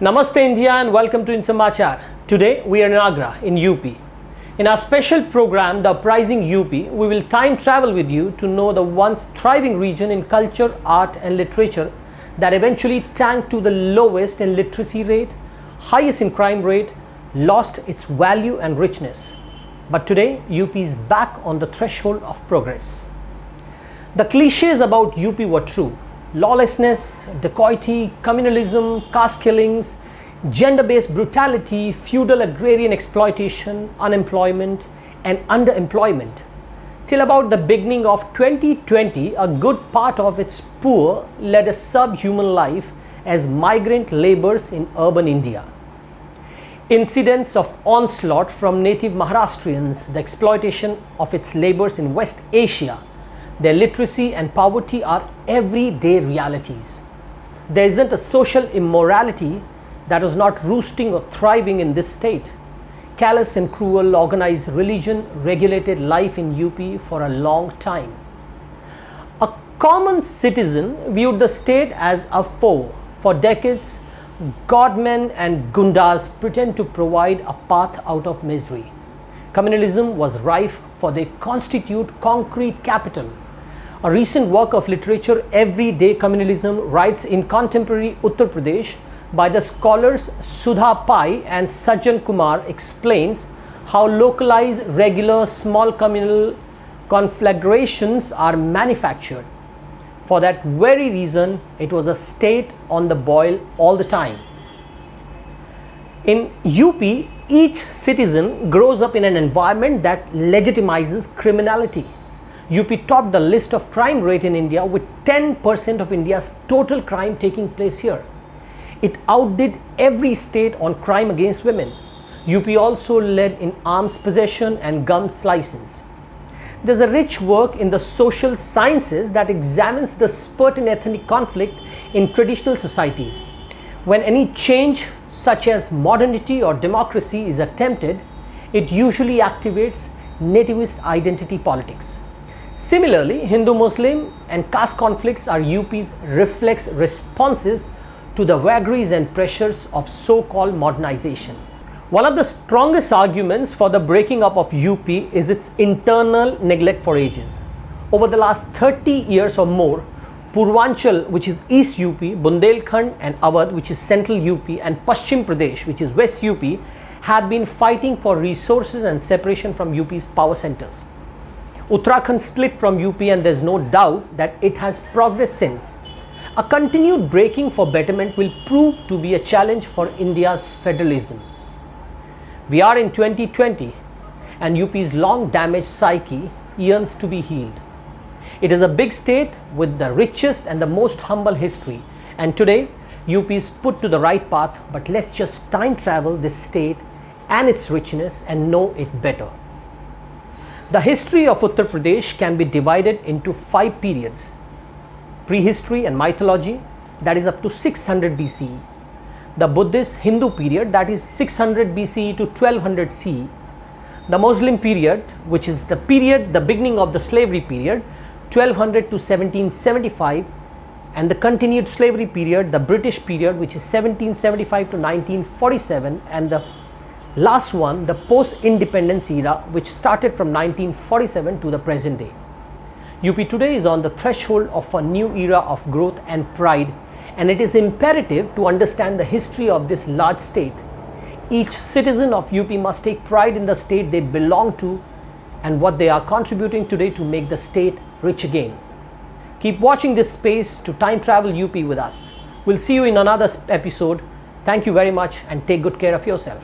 Namaste India and welcome to IndSamachar. Today we are in Agra in UP. In our special program, the Uprising UP, we will time travel with you to know the once thriving region in culture, art and literature that eventually tanked to the lowest in literacy rate, highest in crime rate, lost its value and richness. But today UP is back on the threshold of progress. The cliches about UP were true. Lawlessness, dacoity, communalism, caste killings, gender-based brutality, feudal agrarian exploitation, unemployment and underemployment. Till about the beginning of 2020, a good part of its poor led a subhuman life as migrant laborers in urban India. Incidents of onslaught from native Maharashtrians, the exploitation of its laborers in West Asia, their literacy and poverty are everyday realities. There isn't a social immorality that was not roosting or thriving in this state. Callous and cruel organized religion regulated life in UP for a long time. A common citizen viewed the state as a foe. For decades, godmen and gundas pretend to provide a path out of misery. Communalism was rife, for they constitute concrete capital. A recent work of literature, Everyday Communalism, writes in contemporary Uttar Pradesh by the scholars Sudha Pai and Sajjan Kumar, explains how localized, regular, small communal conflagrations are manufactured. For that very reason, it was a state on the boil all the time. In UP, each citizen grows up in an environment that legitimizes criminality. UP topped the list of crime rate in India with 10% of India's total crime taking place here. It outdid every state on crime against women. UP also led in arms possession and guns license. There's a rich work in the social sciences that examines the spurt in ethnic conflict in traditional societies. When any change such as modernity or democracy is attempted, it usually activates nativist identity politics. Similarly, Hindu-Muslim and caste conflicts are UP's reflex responses to the vagaries and pressures of so-called modernization. One of the strongest arguments for the breaking up of UP is its internal neglect for ages. Over the last 30 years or more, Purvanchal, which is East UP, Bundelkhand and Awadh, which is Central UP, and Paschim Pradesh, which is West UP, have been fighting for resources and separation from UP's power centers. Uttarakhand split from UP and there's no doubt that it has progressed since. A continued breaking for betterment will prove to be a challenge for India's federalism. We are in 2020 and UP's long damaged psyche yearns to be healed. It is a big state with the richest and the most humble history, and today UP is put to the right path, but let's just time travel this state and its richness and know it better. The history of Uttar Pradesh can be divided into 5 periods: prehistory and mythology, that is up to 600 BCE; the Buddhist Hindu period, that is 600 BCE to 1200 CE; the Muslim period, which is the beginning of the slavery period, 1200 to 1775, and the continued slavery period, the British period, which is 1775 to 1947, and the last one, the post-independence era, which started from 1947 to the present day. UP today is on the threshold of a new era of growth and pride, and it is imperative to understand the history of this large state. Each citizen of UP must take pride in the state they belong to and what they are contributing today to make the state rich again. Keep watching this space to time travel UP with us. We'll see you in another episode. Thank you very much and take good care of yourself.